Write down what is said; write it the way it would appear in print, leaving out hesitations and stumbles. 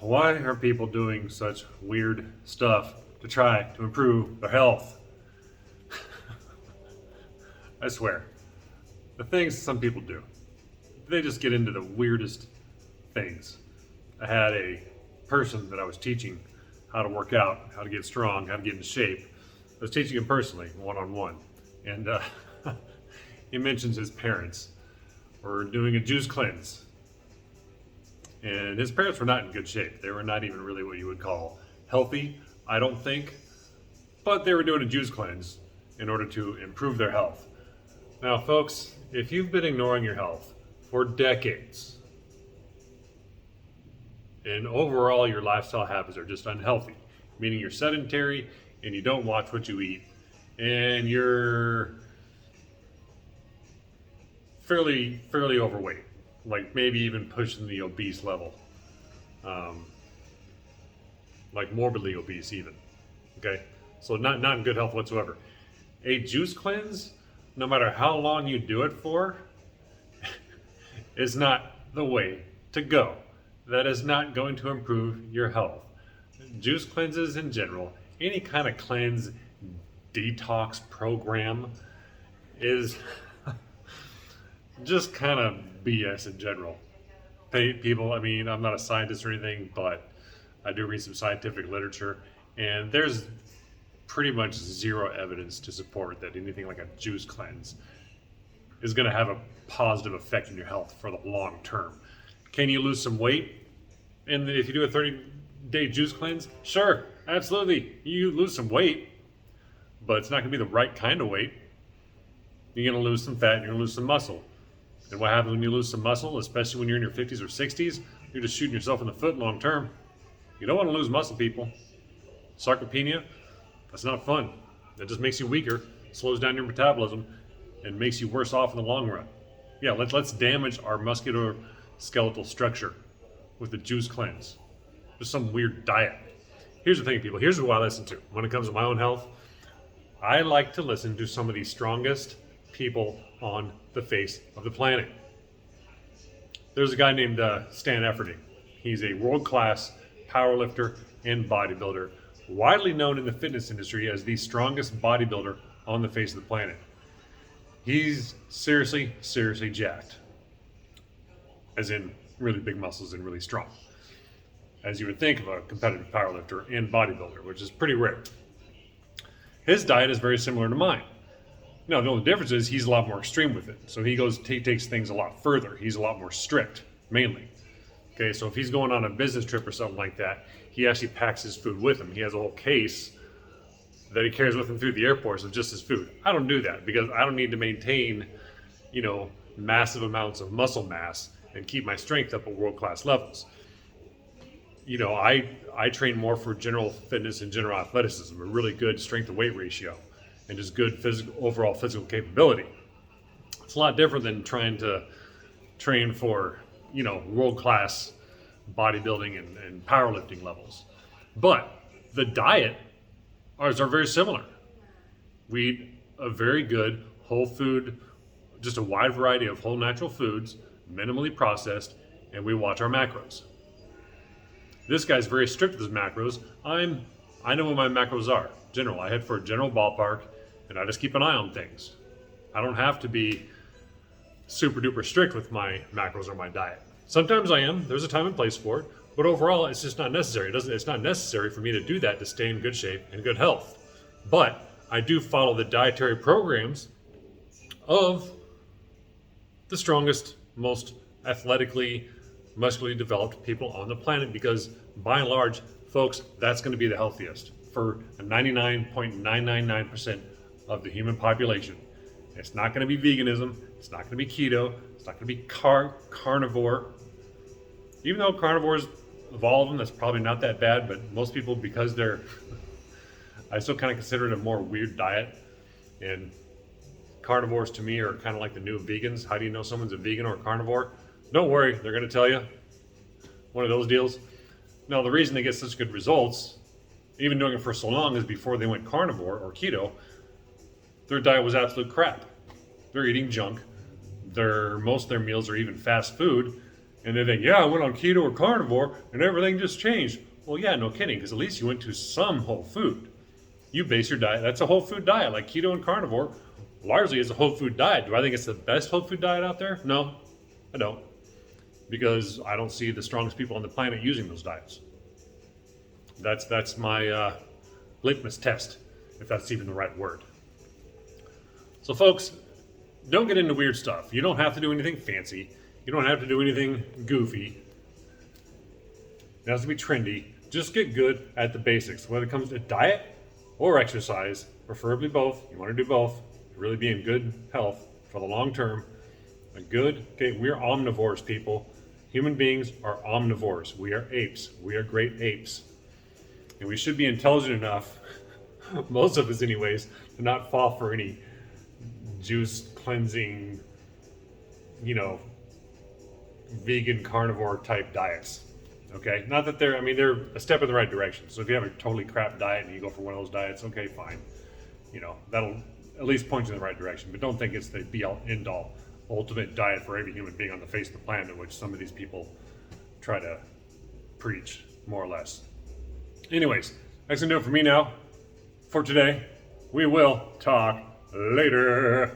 Why are people doing such weird stuff to try to improve their health? I swear, the things some people do, they just get into the weirdest things. I had a person that I was teaching how to work out, how to get strong, how to get in shape. I was teaching him personally, one on one. And he mentions his parents were doing a juice cleanse. And his parents were not in good shape. They were not even really what you would call healthy, I don't think. But they were doing a juice cleanse in order to improve their health. Now, folks, if you've been ignoring your health for decades, and overall your lifestyle habits are just unhealthy, meaning you're sedentary and you don't watch what you eat, and you're fairly overweight, like maybe even pushing the obese level, um, like morbidly obese even. Okay, so not in good health whatsoever. A juice cleanse, no matter how long you do it for, is not the way to go. That is not going to improve your health. Juice cleanses in general, any kind of cleanse detox program is just kind of BS in general. People, I mean, I'm not a scientist or anything, but I do read some scientific literature, and there's pretty much zero evidence to support that anything like a juice cleanse is going to have a positive effect on your health for the long term. Can you lose some weight? And if you do a 30-day juice cleanse, sure, absolutely. You lose some weight, but it's not going to be the right kind of weight. You're going to lose some fat, and you're going to lose some muscle. And what happens when you lose some muscle, especially when you're in your 50s or 60s? You're just shooting yourself in the foot long term. You don't want to lose muscle, people. Sarcopenia, that's not fun. That just makes you weaker, slows down your metabolism, and makes you worse off in the long run. Yeah, let's damage our musculoskeletal structure with a juice cleanse. Just some weird diet. Here's the thing, people. Here's who I listen to when it comes to my own health. I like to listen to some of the strongest people on the face of the planet. There's a guy named Stan Efferding. He's a world-class powerlifter and bodybuilder, widely known in the fitness industry as the strongest bodybuilder on the face of the planet. He's seriously jacked, as in really big muscles and really strong, as you would think of a competitive powerlifter and bodybuilder, which is pretty rare. His diet is very similar to mine. Now, the only difference is he's a lot more extreme with it. So he takes things a lot further. He's a lot more strict, mainly. Okay, so if he's going on a business trip or something like that, he actually packs his food with him. He has a whole case that he carries with him through the airports of just his food. I don't do that because I don't need to maintain, massive amounts of muscle mass and keep my strength up at world-class levels. I train more for general fitness and general athleticism, a really good strength to weight ratio, and just good overall physical capability. It's a lot different than trying to train for, world-class bodybuilding and powerlifting levels. But the diet are very similar. We eat a very good whole food, just a wide variety of whole natural foods, minimally processed, and we watch our macros. This guy's very strict with his macros. I know what my macros are. General, I head for a general ballpark, and I just keep an eye on things. I don't have to be super duper strict with my macros or my diet. Sometimes I am. There's a time and place for it, but overall, it's just not necessary. It's not necessary for me to do that to stay in good shape and good health. But I do follow the dietary programs of the strongest, most athletically, muscularly developed people on the planet because, by and large, folks, that's going to be the healthiest for 99.999% of the human population. It's not going to be veganism. It's not going to be keto. It's not going to be carnivore. Even though carnivores, of all of them, that's probably not that bad, but most people, because I still kind of consider it a more weird diet. And carnivores to me are kind of like the new vegans. How do you know someone's a vegan or a carnivore? Don't worry, they're going to tell you. One of those deals. Now, the reason they get such good results, even doing it for so long, is before they went carnivore or keto, their diet was absolute crap. They're eating junk. Most of their meals are even fast food, And they think, yeah, I went on keto or carnivore and everything just changed. Well, yeah, no kidding, because at least you went to some whole food. You base your diet, that's a whole food diet, like keto and carnivore largely is a whole food diet. Do I think it's the best whole food diet out there? No, I don't. Because I don't see the strongest people on the planet using those diets. That's my litmus test, if that's even the right word. So, folks, don't get into weird stuff. You don't have to do anything fancy. You don't have to do anything goofy. It has to be trendy. Just get good at the basics. Whether it comes to diet or exercise, preferably both. You want to do both to really be in good health for the long term. We're omnivores, people. Human beings are omnivores. We are apes. We are great apes. And we should be intelligent enough, most of us anyways, to not fall for any juice cleansing, vegan carnivore type diets. Okay, not that they're a step in the right direction. So if you have a totally crap diet and you go for one of those diets, okay, fine. That'll at least point you in the right direction. But don't think it's the be all end all ultimate diet for every human being on the face of the planet, which some of these people try to preach, more or less. Anyways, that's gonna do it for me now. For today, we will talk later.